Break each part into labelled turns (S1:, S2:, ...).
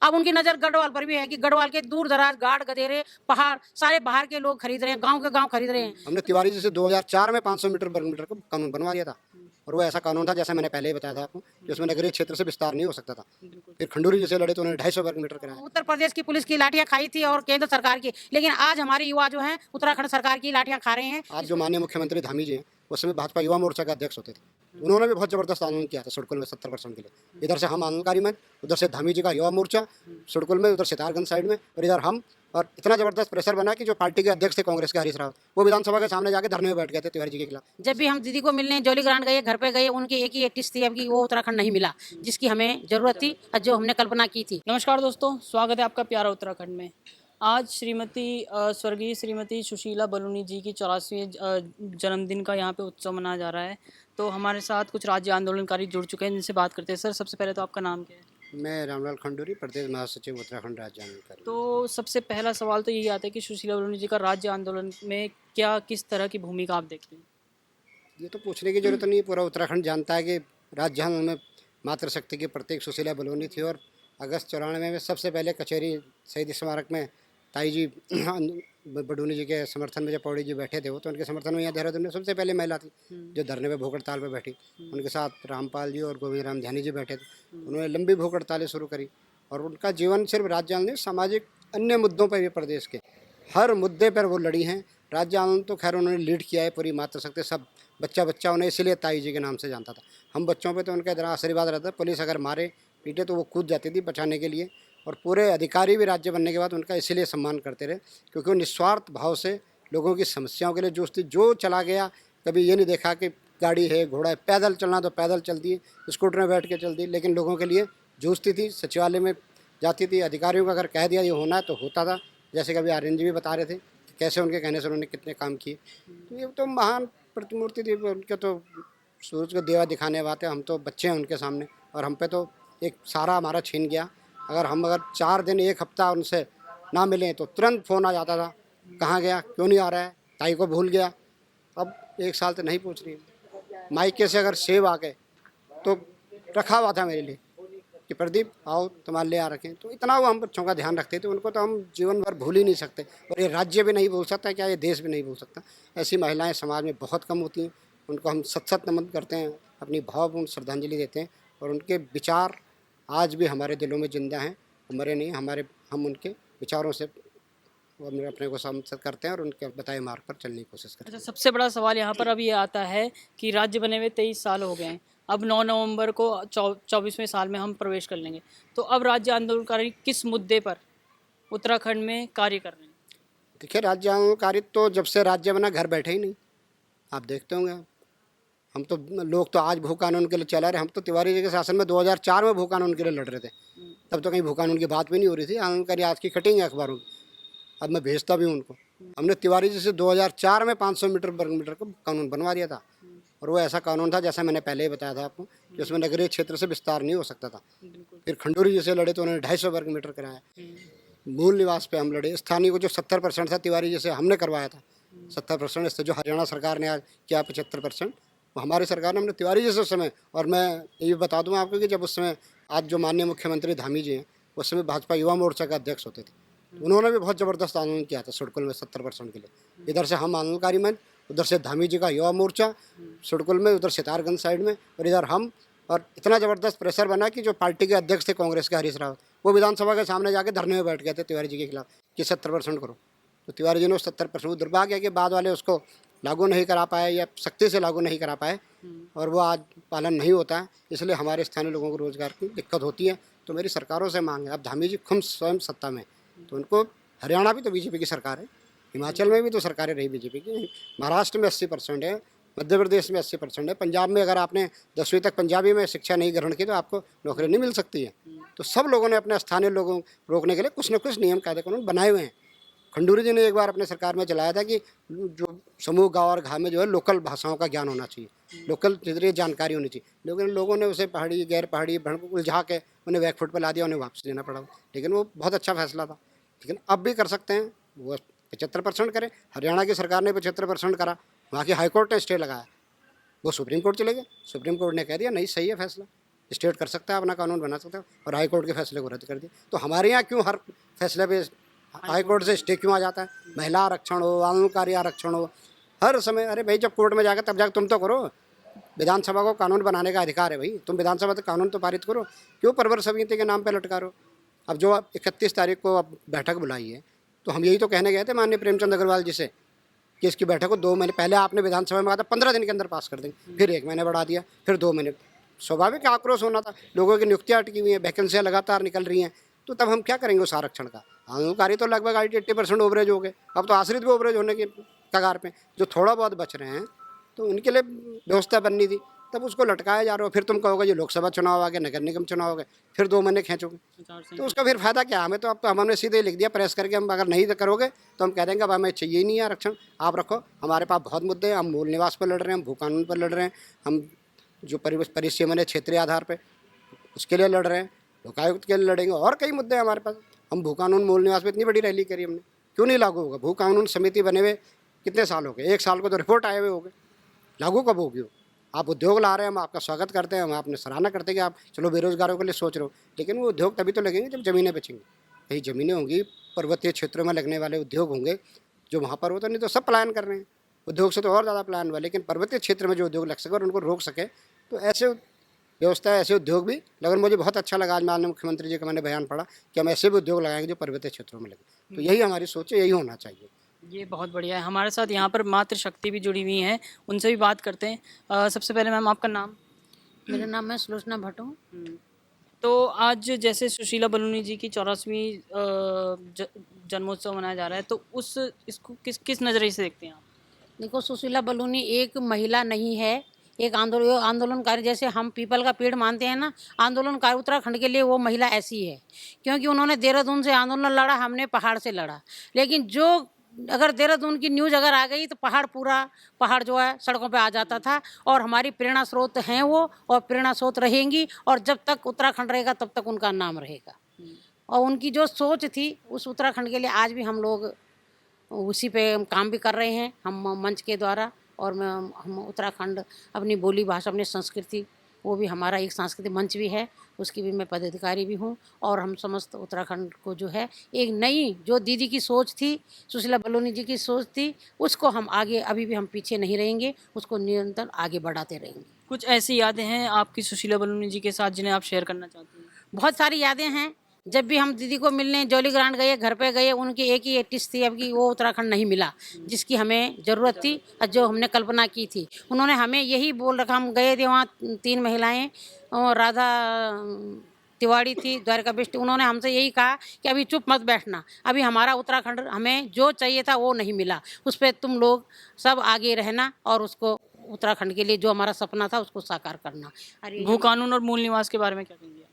S1: अब उनकी नज़र गढ़वाल पर भी है कि गढ़वाल के दूर दराज गाड़ गदेरे पहाड़ सारे बाहर के लोग खरीद रहे हैं, गांव के गांव खरीद रहे हैं।
S2: हमने तिवारी जी से 2004 में 500 मीटर वर्ग मीटर का कानून बनवा दिया था, और वो ऐसा कानून था जैसा मैंने पहले ही बताया था आपको, कि उसमें नगरीय क्षेत्र से विस्तार नहीं हो सकता था। फिर खंडूरी जी से लड़े तो उन्होंने 250 वर्ग मीटर कराया।
S1: उत्तर प्रदेश की पुलिस की लाठियां खाई थी और केंद्र सरकार की, लेकिन आज हमारे युवा जो हैं उत्तराखंड सरकार की लाठियां खा रहे हैं।
S2: आज जो माननीय मुख्यमंत्री धामी जी हैं, उस समय भाजपा युवा मोर्चा के अध्यक्ष होते थे, उन्होंने भी बहुत जबरदस्त आंदोलन किया था सुड़कुल में 70% के लिए। इधर से हम आंदोलनकारी में, उधर से धामी जी का युवा मोर्चा सुड़कुल में, उधर सितारगंज साइड में, और इधर हम, और इतना जबरदस्त प्रेशर बना कि जो पार्टी के अध्यक्ष थे कांग्रेस के हरीश रावत, वो विधानसभा के सामने जाके धरने में बैठ गए थे तिवारी जी के खिलाफ।
S1: जब भी हम दीदी को मिलने जौली ग्रांट गए, घर पे गए, उनकी एक ही टिस थी अब कि वो उत्तराखंड नहीं मिला जिसकी हमें जरूरत थी और जो हमने कल्पना की थी।
S3: नमस्कार दोस्तों, स्वागत है आपका प्यारा उत्तराखंड में। आज स्वर्गीय श्रीमती सुशीला बलूनी जी की 84वीं जन्मदिन का यहाँ पे उत्सव मनाया जा रहा है। तो हमारे साथ कुछ राज्य आंदोलनकारी जुड़ चुके हैं, जिनसे बात करते हैं। सर, सबसे पहले तो आपका नाम क्या है?
S2: मैं रामलाल खंडूरी, प्रदेश महासचिव उत्तराखंड राज्य आंदोलनकारी।
S3: तो सबसे पहला सवाल तो यही आता है कि सुशीला बलूनी जी का राज्य आंदोलन में क्या किस तरह की भूमिका आप देखते हैं?
S2: ये तो पूछने की जरूरत नहीं, पूरा उत्तराखंड जानता है कि राज्य आंदोलन में मातृशक्ति की प्रतीक सुशीला बलूनी थी, और अगस्त 94 में सबसे पहले कचहरी शहीद स्मारक में ताई जी बडूनी जी के समर्थन में जब पौड़ी जी बैठे थे, वो तो उनके समर्थन में यहाँ देहरादून में सबसे पहले महिला थी जो धरने पे भूख हड़ताल पे बैठी। उनके साथ रामपाल जी और गोविंद राम ध्यानी जी बैठे थे। उन्होंने लंबी भूख हड़तालें शुरू करी, और उनका जीवन सिर्फ राज्य आंदोलन, सामाजिक अन्य मुद्दों पर भी प्रदेश के हर मुद्दे पर वो लड़ी हैं। राज्य आंदोलन तो खैर उन्होंने लीड किया है, पूरी मातृशक्ति सब बच्चा उन्हें इसलिए ताई जी के नाम से जानता था। हम बच्चों पे तो उनका इतना आशीर्वाद रहता, पुलिस अगर मारे पीटे तो वो कूद जाती थी बचाने के लिए, और पूरे अधिकारी भी राज्य बनने के बाद उनका इसीलिए सम्मान करते रहे, क्योंकि वो निस्वार्थ भाव से लोगों की समस्याओं के लिए जूझती। जो चला गया, कभी ये नहीं देखा कि गाड़ी है घोड़ा है, पैदल चलना तो पैदल चलती है, स्कूटर में बैठ के चलती, लेकिन लोगों के लिए जूझती थी। सचिवालय में जाती थी, अधिकारियों को अगर कह दिया ये होना है तो होता था। जैसे कभी आर्यन जी भी बता रहे थे कि कैसे उनके कहने से उन्होंने कितने काम किए। तो ये तो महान प्रतिमूर्ति थी, उनके तो सूरज को देवा दिखाने बात है। हम तो बच्चे हैं उनके सामने, और हम पे तो एक सारा हमारा छीन गया। अगर 4 दिन 1 हफ्ता उनसे ना मिलें तो तुरंत फ़ोन आ जाता था, कहाँ गया, क्यों नहीं आ रहा है, ताई को भूल गया। अब 1 साल तो नहीं पूछ रही। मायके से अगर सेब आ गए तो रखा हुआ था मेरे लिए कि प्रदीप आओ तुम्हारे लिए आ रखें। तो इतना वो हम बच्चों का ध्यान रखते थे, उनको तो हम जीवन भर भूल ही नहीं सकते, और ये राज्य भी नहीं भूल सकता, क्या ये देश भी नहीं भूल सकता। ऐसी महिलाएं समाज में बहुत कम होती हैं, उनको हम सत नमन करते हैं, अपनी भावपूर्ण श्रद्धांजलि देते हैं, और उनके विचार आज भी हमारे दिलों में जिंदा हैं, मरे नहीं। हम उनके विचारों से अपने को समर्थित करते हैं और उनके बताए मार्ग पर चलने की कोशिश करते हैं।
S3: अच्छा, सबसे बड़ा सवाल यहाँ पर अब ये आता है कि राज्य बने हुए 23 साल हो गए हैं। अब 9 नवंबर को 24वें साल में हम प्रवेश कर लेंगे। तो अब राज्य आंदोलनकारी किस मुद्दे पर उत्तराखंड में कार्य कर रहे हैं?
S2: देखिए, राज्य आंदोलनकारी तो जब से राज्य बना घर बैठे ही नहीं, आप देखते होंगे। हम तो लोग तो आज भू कानून के लिए चला रहे, हम तो तिवारी जी के शासन में 2004 में भू कानून के लिए लड़ रहे थे, तब तो कहीं भू कानून की बात भी नहीं हो रही थी। आंदोलनकारी आज की कटिंग है अखबारों की, अब मैं भेजता भी हूँ उनको। हमने तिवारी जी से 2004 में 500 मीटर वर्ग मीटर का कानून बनवा दिया था, और वो ऐसा कानून था जैसा मैंने पहले ही बताया था आपको, कि उसमें नगरीय क्षेत्र से विस्तार नहीं हो सकता था। फिर खंडूरी जी से लड़े तो उन्होंने 250 वर्ग मीटर कराया। मूल निवास पे हम लड़े। स्थानीय को जो 70% था तिवारी जी से हमने करवाया था, 70%। इससे जो हरियाणा सरकार ने आज किया 75%, वो हमारी सरकार ने, हमने तिवारी जी से उस समय। और मैं ये बता दूँ आपको कि जब उस समय आज जो माननीय मुख्यमंत्री धामी जी हैं, उस समय भाजपा युवा मोर्चा के अध्यक्ष होते थे, उन्होंने भी बहुत ज़बरदस्त आंदोलन किया था सुड़कुल में 70% के लिए। इधर से हम आंदोलनकारी मंच, उधर से धामी जी का युवा मोर्चा सुड़कुल में, उधर सितारगंज साइड में, और इधर हम। और इतना ज़बरदस्त प्रेशर बना कि जो पार्टी के अध्यक्ष थे कांग्रेस के हरीश रावत, वो विधानसभा के सामने जाके धरने में बैठ गए थे तिवारी जी के खिलाफ कि 70% करो। तो तिवारी जी ने 70%, दुर्भाग्य है कि बाद वाले उसको लागू नहीं करा पाए या सख्ती से लागू नहीं करा पाए, और वो आज पालन नहीं होता है। इसलिए हमारे स्थानीय लोगों को रोजगार की दिक्कत होती है। तो मेरी सरकारों से मांग है, अब धामी जी खुद स्वयं सत्ता में, तो उनको, हरियाणा भी तो बीजेपी की सरकार है, हिमाचल में भी तो सरकारें रही बीजेपी की, महाराष्ट्र में 80% है, मध्य प्रदेश में 80% है, पंजाब में अगर आपने 10वीं तक पंजाबी में शिक्षा नहीं ग्रहण की तो आपको नौकरी नहीं मिल सकती है। तो सब लोगों ने अपने स्थानीय लोगों रोकने के लिए कुछ न कुछ नियम कायदे कानून बनाए हुए हैं। खंडूरी जी ने एक बार अपने सरकार में चलाया था कि जो समूह गाँव और गाँव में जो है लोकल भाषाओं का ज्ञान होना चाहिए, लोकल जरिए जानकारी होनी चाहिए, लेकिन लोगों ने उसे पहाड़ी गैर पहाड़ी उलझा के उन्हें बैकफुट पर ला दिया, उन्हें वापस देना पड़ा। लेकिन वो बहुत अच्छा फैसला था, लेकिन अब भी कर सकते हैं। वो 75% करें। हरियाणा की सरकार ने 75% करा, वहाँ की हाईकोर्ट ने स्टे लगाया, वो सुप्रीम कोर्ट चले गए, सुप्रीम कोर्ट ने कह दिया नहीं, सही है फैसला। स्टेट कर सकता है, अपना कानून बना सकता है, और हाई कोर्ट के फैसले को रद्द कर दिया। तो हमारे यहाँ क्यों हर फैसले पे हाई कोर्ट से स्टे क्यों आ जाता है? महिला आरक्षण हो, आंदोलनकारी आरक्षण हो, हर समय अरे भाई जब कोर्ट में जाकर तब जाकर तुम तो करो। विधानसभा को कानून बनाने का अधिकार है भाई, तुम विधानसभा से कानून तो पारित करो, क्यों परवर समिति के नाम पे लटका रहो? अब जो 31 तारीख को अब बैठक बुलाई है, तो हम यही तो कहने गए थे माननीय प्रेमचंद अग्रवाल जी से कि इसकी बैठक को 2 महीने पहले आपने विधानसभा में कहा था 15 दिन के अंदर पास कर देंगे, फिर 1 महीने बढ़ा दिया, फिर 2 महीने। स्वाभाविक आक्रोश होना था, लोगों की नियुक्तियाँ अटकी हुई हैं, वैकेंसियाँ लगातार निकल रही हैं, तो तब हम क्या करेंगे उस आरक्षण का? आंदोलनकारी तो लगभग 80% ओवरेज हो गए, अब तो आश्रित भी ओवरेज होने की कगार पे, जो थोड़ा बहुत बच रहे हैं तो उनके लिए व्यवस्था बननी थी, तब उसको लटकाया जा रहा हो। फिर तुम कहोगे ये लोकसभा चुनाव आ गए, नगर निगम चुनाव आ गए, फिर 2 महीने खींचोगे, तो उसका फिर फायदा क्या? हमें तो अब तो हमने सीधे लिख दिया प्रेस करके, हम अगर नहीं करोगे तो हम कह देंगे अब हमें चाहिए ही नहीं है आरक्षण, आप रखो। हमारे पास बहुत मुद्दे हैं, हम मूल निवास पर लड़ रहे हैं, हम भू कानून पर लड़ रहे हैं, हम जो परिसीमन है क्षेत्रीय आधार पर उसके लिए लड़ रहे हैं, लोकायुक्त के लिए लड़ेंगे, और कई मुद्दे हैं हमारे पास। हम भू कानून मूल निवास पर इतनी बड़ी रैली करी हमने, क्यों नहीं लागू होगा? भू कानून समिति बने हुए कितने साल हो गए? 1 साल को तो रिपोर्ट आए हुए हो गए, लागू कब होगी? आप उद्योग ला रहे हैं, हम आपका स्वागत करते हैं, हम आपने सराहना करते हैं कि आप चलो बेरोजगारों के लिए सोच रहे हो, लेकिन वो उद्योग तभी तो लगेंगे जब ज़मीनें बचेंगी। कहीं ज़मीनें होंगी, पर्वतीय क्षेत्रों में लगने वाले उद्योग होंगे जो वहाँ पर होता, नहीं तो सब पलायन कर रहे हैं, उद्योग से तो और ज़्यादा पलायन हुआ। लेकिन पर्वतीय क्षेत्र में जो उद्योग लग सके और उनको रोक सके, तो ऐसे व्यवस्था, ऐसे उद्योग भी। लेकिन मुझे बहुत अच्छा लगा आज माननीय मुख्यमंत्री जी का मैंने बयान पढ़ा कि हम ऐसे भी उद्योग लगाएंगे जो पर्वतीय क्षेत्रों में लगे। तो यही हमारी सोच है, यही होना चाहिए।
S3: ये बहुत बढ़िया है। हमारे साथ यहाँ पर मातृशक्ति भी जुड़ी हुई हैं, उनसे भी बात करते हैं। सबसे पहले मैम आपका नाम?
S1: मेरा नाम है सुलोचना भट्ट हूँ।
S3: तो आज जैसे सुशीला बलूनी जी की 84वीं जन्मोत्सव मनाया जा रहा है, तो इसको किस नज़रिए से देखते हैं आप?
S1: देखो, सुशीला बलूनी एक महिला नहीं है, एक आंदोलनकारी। जैसे हम पीपल का पेड़ मानते हैं ना, आंदोलनकारी उत्तराखंड के लिए वो महिला ऐसी है, क्योंकि उन्होंने देहरादून से आंदोलन लड़ा, हमने पहाड़ से लड़ा। लेकिन जो अगर देहरादून की न्यूज़ अगर आ गई तो पहाड़ जो है सड़कों पे आ जाता था। और हमारी प्रेरणा स्रोत हैं वो, और प्रेरणा स्रोत रहेंगी, और जब तक उत्तराखंड रहेगा तब तक उनका नाम रहेगा। और उनकी जो सोच थी उस उत्तराखंड के लिए आज भी हम लोग उसी पे काम भी कर रहे हैं, हम मंच के द्वारा। और हम उत्तराखंड अपनी बोली भाषा, अपनी संस्कृति, वो भी हमारा एक सांस्कृतिक मंच भी है, उसकी भी मैं पदाधिकारी भी हूँ। और हम समस्त उत्तराखंड को जो है एक नई, जो दीदी की सोच थी, सुशीला बलूनी जी की सोच थी, उसको हम आगे, अभी भी हम पीछे नहीं रहेंगे, उसको निरंतर आगे बढ़ाते रहेंगे।
S3: कुछ ऐसी यादें हैं आपकी सुशीला बलूनी जी के साथ जिन्हें आप शेयर करना चाहती हैं?
S1: बहुत सारी यादें हैं। जब भी हम दीदी को मिलने जौली ग्रांट गए, घर पे गए, उनकी एक ही टिस थी अब कि वो उत्तराखंड नहीं मिला जिसकी हमें ज़रूरत थी और जो हमने कल्पना की थी। उन्होंने हमें यही बोल रखा, हम गए थे वहाँ 3 महिलाएं, और राधा तिवारी थी, द्वारका बिष्ट, उन्होंने हमसे यही कहा कि अभी चुप मत बैठना, अभी हमारा उत्तराखंड, हमें जो चाहिए था वो नहीं मिला, उस पर तुम लोग सब आगे रहना और उसको उत्तराखंड के लिए जो हमारा सपना था उसको साकार करना। अरे
S3: भू कानून और मूल निवास के बारे में क्या कहेंगे?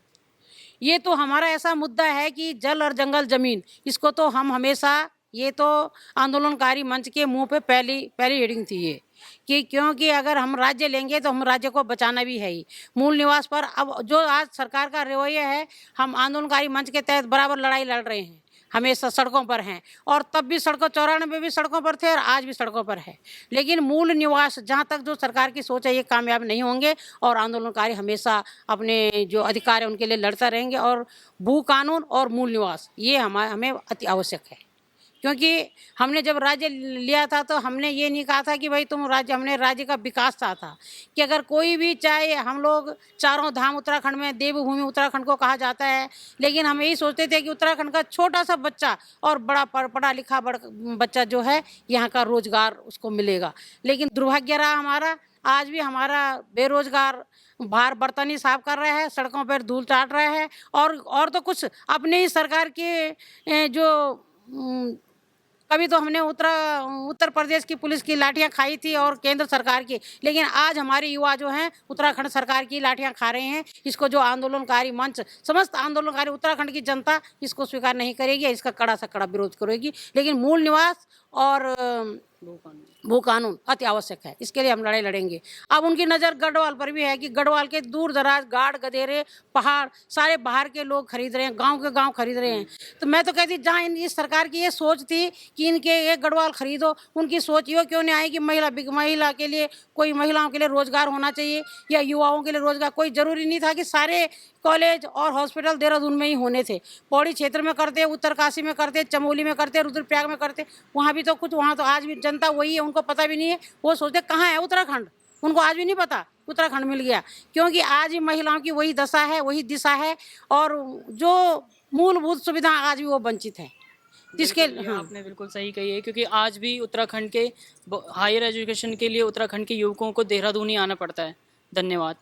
S1: ये तो हमारा ऐसा मुद्दा है कि जल और जंगल जमीन, इसको तो हम हमेशा, ये तो आंदोलनकारी मंच के मुंह पे पहली हेडिंग थी ये, कि क्योंकि अगर हम राज्य लेंगे तो हम राज्य को बचाना भी है ही। मूल निवास पर अब जो आज सरकार का रवैया है, हम आंदोलनकारी मंच के तहत बराबर लड़ाई लड़ रहे हैं, हमेशा सड़कों पर हैं, और तब भी सड़कों 94 में भी सड़कों पर थे और आज भी सड़कों पर है। लेकिन मूल निवास जहाँ तक जो सरकार की सोच है ये कामयाब नहीं होंगे, और आंदोलनकारी हमेशा अपने जो अधिकार है उनके लिए लड़ता रहेंगे। और भू कानून और मूल निवास ये हमें अति आवश्यक है, क्योंकि हमने जब राज्य लिया था तो हमने ये नहीं कहा था कि भाई तुम राज्य, हमने राज्य का विकास चाहा था कि अगर कोई भी चाहे, हम लोग चारों धाम उत्तराखंड में, देवभूमि उत्तराखंड को कहा जाता है, लेकिन हम यही सोचते थे कि उत्तराखंड का छोटा सा बच्चा और बड़ा पढ़ा लिखा बच्चा जो है यहाँ का रोजगार उसको मिलेगा। लेकिन दुर्भाग्य रहा हमारा, आज भी हमारा बेरोजगार बाहर बर्तन ही साफ कर रहे हैं, सड़कों पर धूल चाट रहे हैं, और तो कुछ अपने ही सरकार के जो कभी तो हमने उत्तर प्रदेश की पुलिस की लाठियां खाई थी और केंद्र सरकार की, लेकिन आज हमारे युवा जो हैं उत्तराखंड सरकार की लाठियां खा रहे हैं। इसको जो आंदोलनकारी मंच, समस्त आंदोलनकारी उत्तराखंड की जनता इसको स्वीकार नहीं करेगी, इसका कड़ा से कड़ा विरोध करेगी। लेकिन मूल निवास और वो कानून अति आवश्यक है, इसके लिए हम लड़ाई लड़ेंगे। अब उनकी नज़र गढ़वाल पर भी है कि गढ़वाल के दूर दराज गाड़ गदेरे पहाड़ सारे बाहर के लोग खरीद रहे हैं, गांव के गांव खरीद रहे हैं। तो मैं तो कहती जहाँ इस सरकार की ये सोच थी कि इनके ये गढ़वाल खरीदो, उनकी सोच ये क्यों नहीं आई कि महिला के लिए कोई महिलाओं के लिए रोजगार होना चाहिए या युवाओं के लिए रोजगार। कोई ज़रूरी नहीं था कि सारे कॉलेज और हॉस्पिटल देहरादून में ही होने थे। पौड़ी क्षेत्र में करते, उत्तरकाशी में करते, चमोली में करते, रुद्रप्रयाग में करते, वहाँ भी तो कुछ, वहाँ तो आज भी जनता वही है, उनको पता भी नहीं है। वो सोचते कहाँ है उत्तराखंड, उनको आज भी नहीं पता उत्तराखंड मिल गया, क्योंकि आज भी महिलाओं की वही दशा है, वही दिशा है और जो मूलभूत सुविधा आज भी वो वंचित है। जिसके
S3: आपने बिल्कुल सही कही है, क्योंकि आज भी उत्तराखंड के हायर एजुकेशन के लिए उत्तराखंड के युवकों को देहरादून ही आना पड़ता है। धन्यवाद।